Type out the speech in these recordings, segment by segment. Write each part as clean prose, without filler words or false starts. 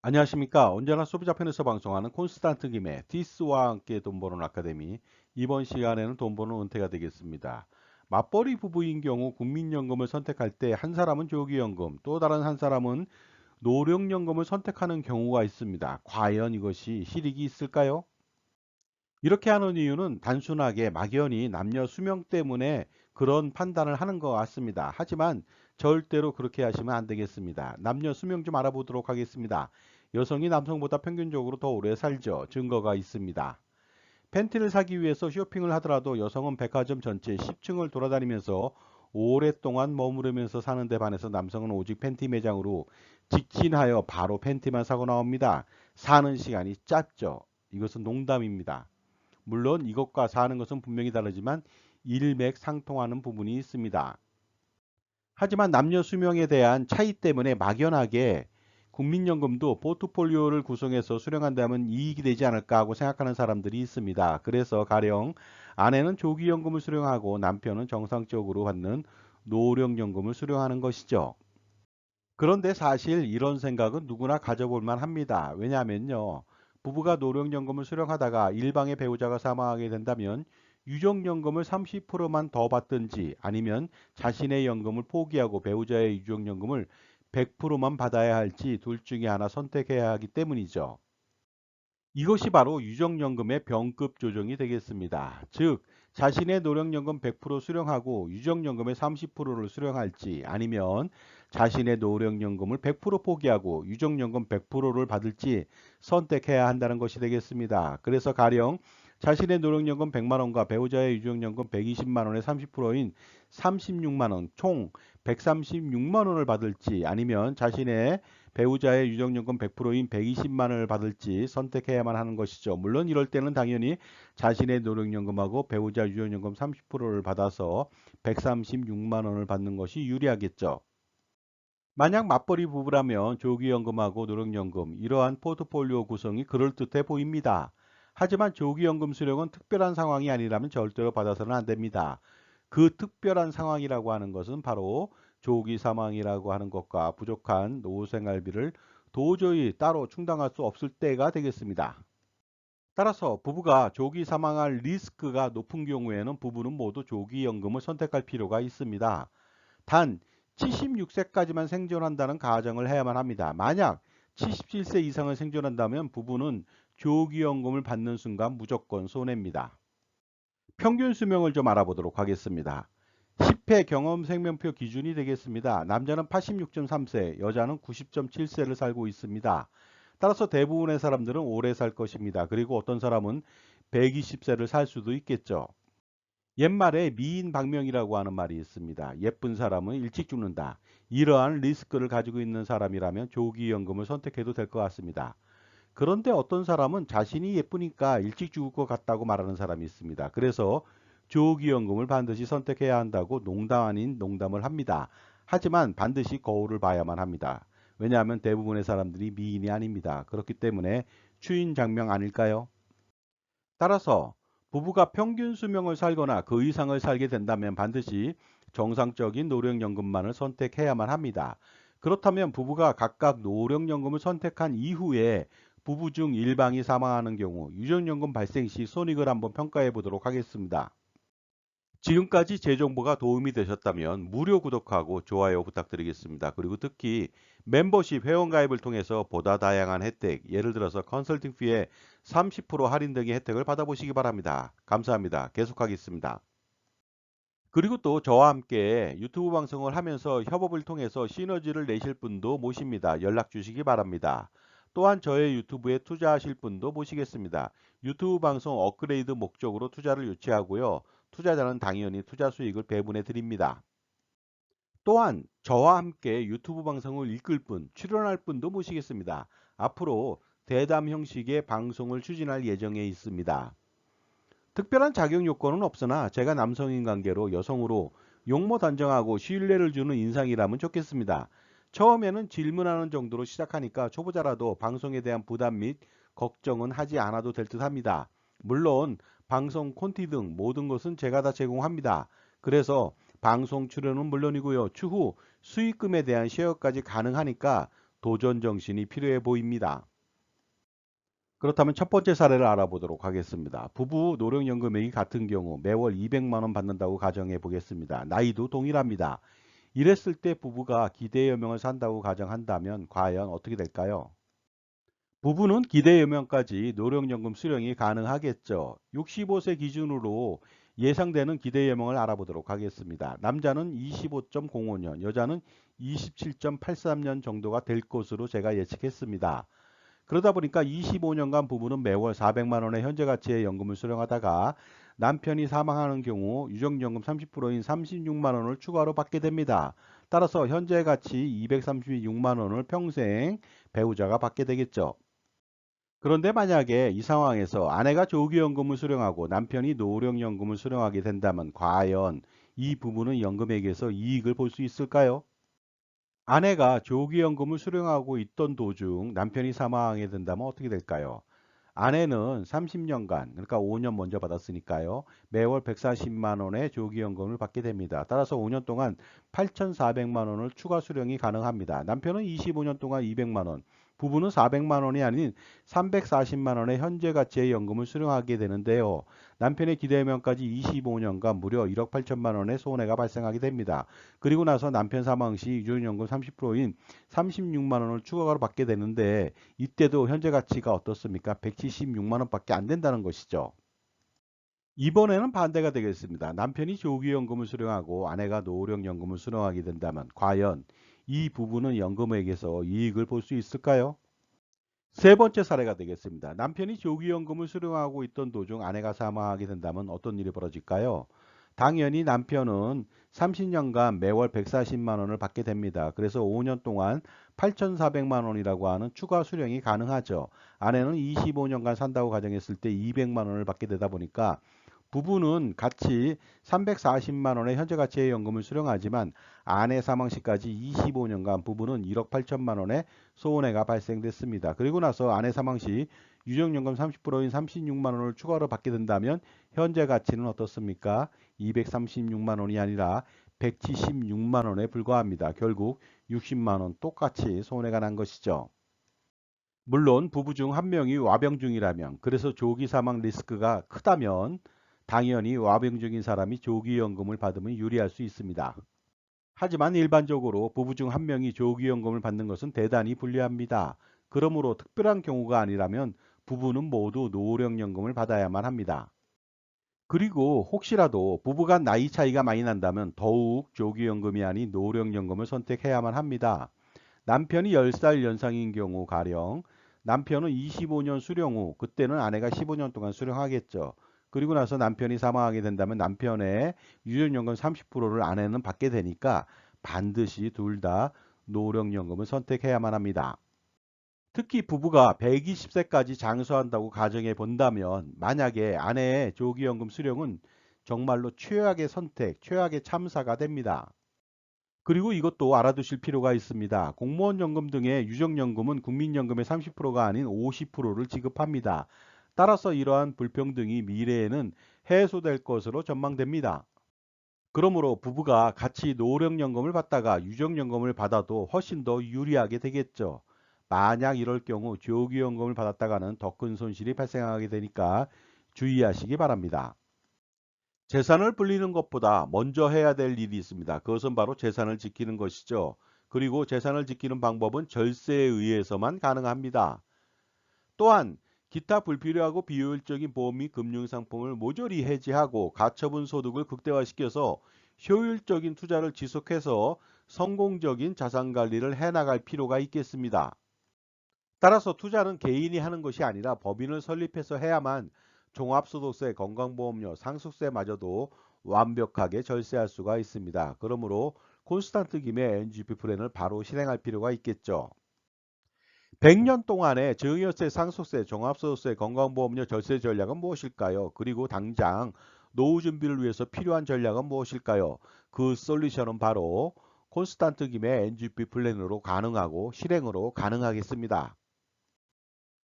안녕하십니까. 언제나 소비자 편에서 방송하는 콘스탄트 김의 디스와 함께 돈 버는 아카데미. 이번 시간에는 돈 버는 은퇴가 되겠습니다. 맞벌이 부부인 경우 국민연금을 선택할 때 한 사람은 조기연금, 또 다른 한 사람은 노령연금을 선택하는 경우가 있습니다. 과연 이것이 실익이 있을까요? 이렇게 하는 이유는 단순하게 막연히 남녀 수명 때문에 그런 판단을 하는 것 같습니다. 하지만 절대로 그렇게 하시면 안 되겠습니다. 남녀 수명 좀 알아보도록 하겠습니다. 여성이 남성보다 평균적으로 더 오래 살죠. 증거가 있습니다. 팬티를 사기 위해서 쇼핑을 하더라도 여성은 백화점 전체 10층을 돌아다니면서 오랫동안 머무르면서 사는데 반해서 남성은 오직 팬티 매장으로 직진하여 바로 팬티만 사고 나옵니다. 사는 시간이 짧죠. 이것은 농담입니다. 물론 이것과 사는 것은 분명히 다르지만 일맥상통하는 부분이 있습니다. 하지만 남녀 수명에 대한 차이 때문에 막연하게 국민연금도 포트폴리오를 구성해서 수령한다면 이익이 되지 않을까 하고 생각하는 사람들이 있습니다. 그래서 가령 아내는 조기연금을 수령하고 남편은 정상적으로 받는 노령연금을 수령하는 것이죠. 그런데 사실 이런 생각은 누구나 가져볼 만합니다. 왜냐하면요. 부부가 노령연금을 수령하다가 일방의 배우자가 사망하게 된다면 유족연금을 30%만 더 받든지 아니면 자신의 연금을 포기하고 배우자의 유족연금을 100%만 받아야 할지 둘 중에 하나 선택해야 하기 때문이죠. 이것이 바로 유족연금의 병급 조정이 되겠습니다. 즉, 자신의 노령연금 100% 수령하고 유족연금의 30%를 수령할지 아니면 자신의 노령연금을 100% 포기하고 유족연금 100%를 받을지 선택해야 한다는 것이 되겠습니다. 그래서 가령 자신의 노령연금 100만 원과 배우자의 유족연금 120만 원의 30%인 36만 원, 총 136만 원을 받을지 아니면 자신의 배우자의 유족연금 100%인 120만 원을 받을지 선택해야만 하는 것이죠. 물론 이럴 때는 당연히 자신의 노령연금하고 배우자 유족연금 30%를 받아서 136만 원을 받는 것이 유리하겠죠. 만약 맞벌이 부부라면 조기연금하고 노령연금 이러한 포트폴리오 구성이 그럴듯해 보입니다. 하지만 조기연금 수령은 특별한 상황이 아니라면 절대로 받아서는 안 됩니다. 그 특별한 상황이라고 하는 것은 바로 조기 사망이라고 하는 것과 부족한 노후 생활비를 도저히 따로 충당할 수 없을 때가 되겠습니다. 따라서 부부가 조기 사망할 리스크가 높은 경우에는 부부는 모두 조기연금을 선택할 필요가 있습니다. 단 76세까지만 생존한다는 가정을 해야만 합니다. 만약 77세 이상을 생존한다면 부부는 조기연금을 받는 순간 무조건 손해입니다. 평균 수명을 좀 알아보도록 하겠습니다. 10회 경험 생명표 기준이 되겠습니다. 남자는 86.3세, 여자는 90.7세를 살고 있습니다. 따라서 대부분의 사람들은 오래 살 것입니다. 그리고 어떤 사람은 120세를 살 수도 있겠죠. 옛말에 미인방명이라고 하는 말이 있습니다. 예쁜 사람은 일찍 죽는다. 이러한 리스크를 가지고 있는 사람이라면 조기연금을 선택해도 될 것 같습니다. 그런데 어떤 사람은 자신이 예쁘니까 일찍 죽을 것 같다고 말하는 사람이 있습니다. 그래서 조기연금을 반드시 선택해야 한다고 농담 아닌 농담을 합니다. 하지만 반드시 거울을 봐야만 합니다. 왜냐하면 대부분의 사람들이 미인이 아닙니다. 그렇기 때문에 추인장명 아닐까요? 따라서 부부가 평균 수명을 살거나 그 이상을 살게 된다면 반드시 정상적인 노령연금만을 선택해야만 합니다. 그렇다면 부부가 각각 노령연금을 선택한 이후에 부부 중 일방이 사망하는 경우 유족연금 발생 시 손익을 한번 평가해 보도록 하겠습니다. 지금까지 제 정보가 도움이 되셨다면 무료 구독하고 좋아요 부탁드리겠습니다. 그리고 특히 멤버십 회원가입을 통해서 보다 다양한 혜택, 예를 들어서 컨설팅 피에 30% 할인 등의 혜택을 받아보시기 바랍니다. 감사합니다. 계속하겠습니다. 그리고 또 저와 함께 유튜브 방송을 하면서 협업을 통해서 시너지를 내실 분도 모십니다. 연락 주시기 바랍니다. 또한 저의 유튜브에 투자하실 분도 모시겠습니다. 유튜브 방송 업그레이드 목적으로 투자를 유치하고요. 투자자는 당연히 투자 수익을 배분해 드립니다. 또한 저와 함께 유튜브 방송을 이끌 분, 출연할 분도 모시겠습니다. 앞으로 대담 형식의 방송을 추진할 예정에 있습니다. 특별한 자격 요건은 없으나 제가 남성인 관계로 여성으로 용모 단정하고 신뢰를 주는 인상이라면 좋겠습니다. 처음에는 질문하는 정도로 시작하니까 초보자라도 방송에 대한 부담 및 걱정은 하지 않아도 될 듯 합니다. 물론 방송 콘티 등 모든 것은 제가 다 제공합니다. 그래서 방송 출연은 물론이고요. 추후 수익금에 대한 쉐어까지 가능하니까 도전 정신이 필요해 보입니다. 그렇다면 첫 번째 사례를 알아보도록 하겠습니다. 부부 노령연금액이 같은 경우 매월 200만 원 받는다고 가정해 보겠습니다. 나이도 동일합니다. 이랬을 때 부부가 기대여명을 산다고 가정한다면 과연 어떻게 될까요? 부부는 기대여명까지 노령연금 수령이 가능하겠죠. 65세 기준으로 예상되는 기대여명을 알아보도록 하겠습니다. 남자는 25.05년, 여자는 27.83년 정도가 될 것으로 제가 예측했습니다. 그러다 보니까 25년간 부부는 매월 400만 원의 현재 가치의 연금을 수령하다가 남편이 사망하는 경우 유정연금 30%인 36만 원을 추가로 받게 됩니다. 따라서 현재 가치 236만 원을 평생 배우자가 받게 되겠죠. 그런데 만약에 이 상황에서 아내가 조기연금을 수령하고 남편이 노령연금을 수령하게 된다면 과연 이 부부는 연금액에서 이익을 볼 수 있을까요? 아내가 조기연금을 수령하고 있던 도중 남편이 사망하게 된다면 어떻게 될까요? 아내는 30년간, 그러니까 5년 먼저 받았으니까요. 매월 140만 원의 조기연금을 받게 됩니다. 따라서 5년 동안 8,400만 원을 추가 수령이 가능합니다. 남편은 25년 동안 200만 원, 부부는 400만 원이 아닌 340만 원의 현재 가치의 연금을 수령하게 되는데요. 남편의 기대명까지 25년간 무려 1억 8천만 원의 손해가 발생하게 됩니다. 그리고 나서 남편 사망 시 유전연금 30%인 36만 원을 추가로 받게 되는데 이때도 현재 가치가 어떻습니까? 176만 원밖에 안 된다는 것이죠. 이번에는 반대가 되겠습니다. 남편이 조기연금을 수령하고 아내가 노령연금을 수령하게 된다면 과연 이 부부는 연금액에서 이익을 볼 수 있을까요? 세 번째 사례가 되겠습니다. 남편이 조기연금을 수령하고 있던 도중 아내가 사망하게 된다면 어떤 일이 벌어질까요? 당연히 남편은 30년간 매월 140만 원을 받게 됩니다. 그래서 5년 동안 8,400만 원이라고 하는 추가 수령이 가능하죠. 아내는 25년간 산다고 가정했을 때 200만 원을 받게 되다 보니까 부부는 같이 340만 원의 현재 가치의 연금을 수령하지만 아내 사망 시까지 25년간 부부는 1억 8천만 원의 손해가 발생됐습니다. 그리고 나서 아내 사망 시 유정연금 30%인 36만 원을 추가로 받게 된다면 현재 가치는 어떻습니까? 236만 원이 아니라 176만 원에 불과합니다. 결국 60만 원 똑같이 손해가 난 것이죠. 물론 부부 중 한 명이 와병 중이라면, 그래서 조기 사망 리스크가 크다면 당연히 와병 중인 사람이 조기연금을 받으면 유리할 수 있습니다. 하지만 일반적으로 부부 중 한 명이 조기연금을 받는 것은 대단히 불리합니다. 그러므로 특별한 경우가 아니라면 부부는 모두 노령연금을 받아야만 합니다. 그리고 혹시라도 부부간 나이 차이가 많이 난다면 더욱 조기연금이 아닌 노령연금을 선택해야만 합니다. 남편이 10살 연상인 경우 가령 남편은 25년 수령 후 그때는 아내가 15년 동안 수령하겠죠. 그리고 나서 남편이 사망하게 된다면 남편의 유전연금 30%를 아내는 받게 되니까 반드시 둘 다 노령연금을 선택해야만 합니다. 특히 부부가 120세까지 장수한다고 가정해 본다면 만약에 아내의 조기연금 수령은 정말로 최악의 선택, 최악의 참사가 됩니다. 그리고 이것도 알아두실 필요가 있습니다. 공무원 연금 등의 유정연금은 국민연금의 30%가 아닌 50%를 지급합니다. 따라서 이러한 불평등이 미래에는 해소될 것으로 전망됩니다. 그러므로 부부가 같이 노령연금을 받다가 유정연금을 받아도 훨씬 더 유리하게 되겠죠. 만약 이럴 경우 조기연금을 받았다가는 더 큰 손실이 발생하게 되니까 주의하시기 바랍니다. 재산을 불리는 것보다 먼저 해야 될 일이 있습니다. 그것은 바로 재산을 지키는 것이죠. 그리고 재산을 지키는 방법은 절세에 의해서만 가능합니다. 또한 기타 불필요하고 비효율적인 보험 및 금융상품을 모조리 해지하고 가처분 소득을 극대화시켜서 효율적인 투자를 지속해서 성공적인 자산 관리를 해나갈 필요가 있겠습니다. 따라서 투자는 개인이 하는 것이 아니라 법인을 설립해서 해야만 종합소득세, 건강보험료, 상속세마저도 완벽하게 절세할 수가 있습니다. 그러므로 콘스탄트 김의 NGP 플랜을 바로 실행할 필요가 있겠죠. 100년 동안의 증여세, 상속세, 종합소득세, 건강보험료 절세 전략은 무엇일까요? 그리고 당장 노후 준비를 위해서 필요한 전략은 무엇일까요? 그 솔루션은 바로 콘스탄트 김의 NGP 플랜으로 가능하고 실행으로 가능하겠습니다.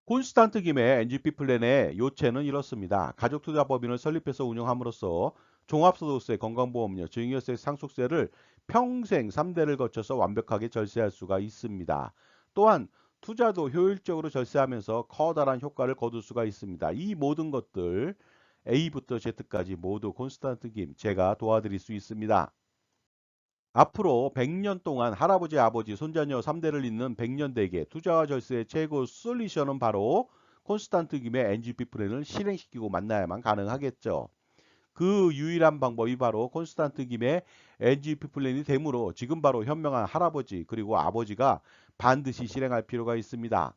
콘스탄트 김의 NGP 플랜의 요체는 이렇습니다. 가족투자법인을 설립해서 운영함으로써 종합소득세, 건강보험료, 증여세, 상속세를 평생 3대를 거쳐서 완벽하게 절세할 수가 있습니다. 또한 투자도 효율적으로 절세하면서 커다란 효과를 거둘 수가 있습니다. 이 모든 것들 A부터 Z까지 모두 콘스탄트 김 제가 도와드릴 수 있습니다. 앞으로 100년 동안 할아버지, 아버지, 손자녀 3대를 잇는 100년 대계 투자와 절세의 최고 솔루션은 바로 콘스탄트 김의 NGP 플랜을 실행시키고 만나야만 가능하겠죠. 그 유일한 방법이 바로 콘스탄트 김의 NGP 플랜이 되므로 지금 바로 현명한 할아버지 그리고 아버지가 반드시 실행할 필요가 있습니다.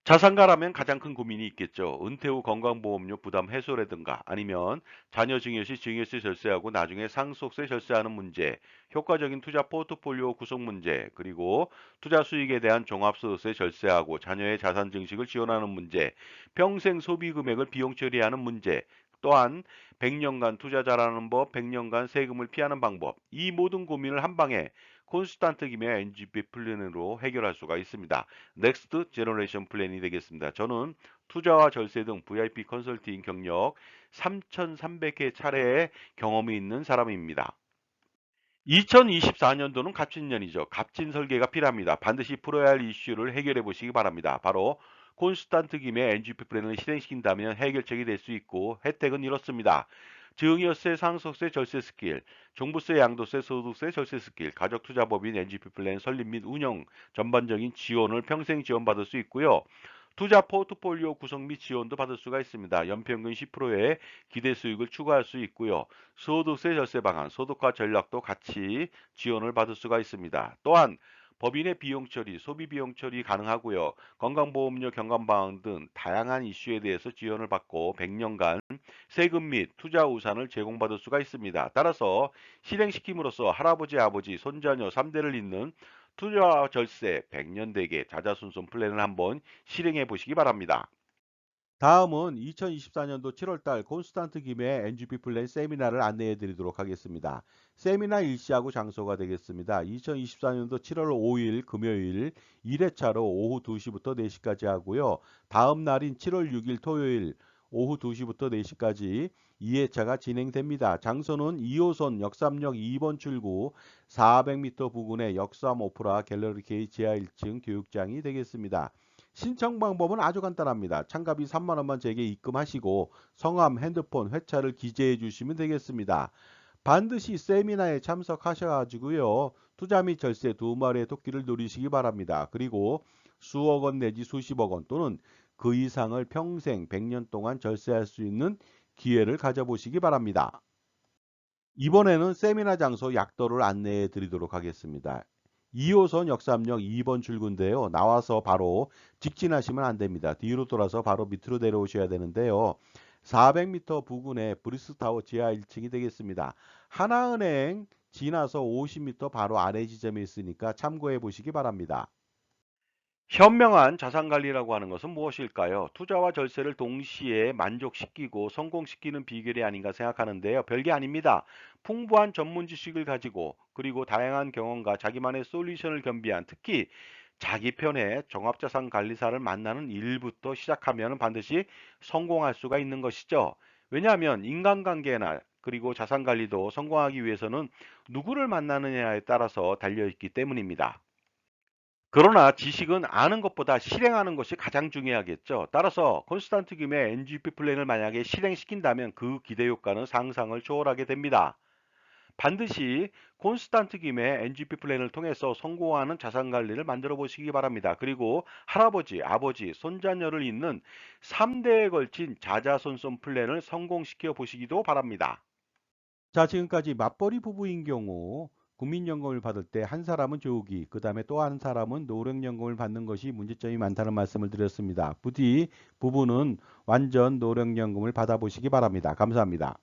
자산가라면 가장 큰 고민이 있겠죠. 은퇴 후 건강보험료 부담 해소라든가 아니면 자녀 증여 시 증여세 절세하고 나중에 상속세 절세하는 문제, 효과적인 투자 포트폴리오 구성 문제, 그리고 투자 수익에 대한 종합소득세 절세하고 자녀의 자산 증식을 지원하는 문제, 평생 소비 금액을 비용 처리하는 문제, 또한 100년간 투자 잘하는 법, 100년간 세금을 피하는 방법, 이 모든 고민을 한 방에 콘스탄트 김의 NGP 플랜으로 해결할 수가 있습니다. 넥스트 제너레이션 플랜이 되겠습니다. 저는 투자와 절세 등 VIP 컨설팅 경력 3,300회 차례의 경험이 있는 사람입니다. 2024년도는 갑진년이죠. 갑진 설계가 필요합니다. 반드시 풀어야 할 이슈를 해결해 보시기 바랍니다. 바로 콘스탄트 김의 NGP 플랜을 실행시킨다면 해결책이 될 수 있고 혜택은 이렇습니다. 증여세, 상속세, 절세 스킬, 종부세, 양도세, 소득세, 절세 스킬, 가족투자법인 NGP 플랜 설립 및 운영 전반적인 지원을 평생 지원받을 수 있고요. 투자 포트폴리오 구성 및 지원도 받을 수가 있습니다. 연평균 10%의 기대 수익을 추가할 수 있고요. 소득세 절세 방안, 소득화 전략도 같이 지원을 받을 수가 있습니다. 또한 법인의 비용 처리, 소비 비용 처리 가능하고요. 건강보험료 경감 방안 등 다양한 이슈에 대해서 지원을 받고 100년간 세금 및 투자 우산을 제공받을 수가 있습니다. 따라서 실행시킴으로써 할아버지, 아버지, 손자녀 3대를 잇는 투자와 절세 100년 대계 자자손손 플랜을 한번 실행해 보시기 바랍니다. 다음은 2024년도 7월달 콘스탄트 김의 NGP 플랜 세미나를 안내해 드리도록 하겠습니다. 세미나 일시하고 장소가 되겠습니다. 2024년도 7월 5일 금요일 1회차로 오후 2시부터 4시까지 하고요. 다음 날인 7월 6일 토요일 오후 2시부터 4시까지 2회차가 진행됩니다. 장소는 2호선 역삼역 2번 출구 400m 부근의 역삼 오프라 갤러리 K 지하 1층 교육장이 되겠습니다. 신청 방법은 아주 간단합니다. 참가비 3만 원만 제게 입금하시고 성함, 핸드폰, 회차를 기재해 주시면 되겠습니다. 반드시 세미나에 참석하셔가지고요. 투자 및 절세 두 마리의 토끼를 노리시기 바랍니다. 그리고 수억 원 내지 수십억 원 또는 그 이상을 평생 100년 동안 절세할 수 있는 기회를 가져보시기 바랍니다. 이번에는 세미나 장소 약도를 안내해 드리도록 하겠습니다. 2호선 역삼역 2번 출구인데요. 나와서 바로 직진하시면 안 됩니다. 뒤로 돌아서 바로 밑으로 내려오셔야 되는데요. 400m 부근에 브리스타워 지하 1층이 되겠습니다. 하나은행 지나서 50m 바로 아래 지점에 있으니까 참고해 보시기 바랍니다. 현명한 자산관리라고 하는 것은 무엇일까요? 투자와 절세를 동시에 만족시키고 성공시키는 비결이 아닌가 생각하는데요. 별게 아닙니다. 풍부한 전문 지식을 가지고 그리고 다양한 경험과 자기만의 솔루션을 겸비한 특히 자기 편의 종합자산관리사를 만나는 일부터 시작하면 반드시 성공할 수가 있는 것이죠. 왜냐하면 인간관계나 그리고 자산관리도 성공하기 위해서는 누구를 만나느냐에 따라서 달려있기 때문입니다. 그러나 지식은 아는 것보다 실행하는 것이 가장 중요하겠죠. 따라서 콘스탄트 김의 NGP 플랜을 만약에 실행시킨다면 그 기대 효과는 상상을 초월하게 됩니다. 반드시 콘스탄트 김의 NGP 플랜을 통해서 성공하는 자산 관리를 만들어 보시기 바랍니다. 그리고 할아버지, 아버지, 손자녀를 잇는 3대에 걸친 자자손손 플랜을 성공시켜 보시기도 바랍니다. 자, 지금까지 맞벌이 부부인 경우 국민연금을 받을 때 한 사람은 조기, 그 다음에 또 한 사람은 노령연금을 받는 것이 문제점이 많다는 말씀을 드렸습니다. 부디 부부는 완전 노령연금을 받아보시기 바랍니다. 감사합니다.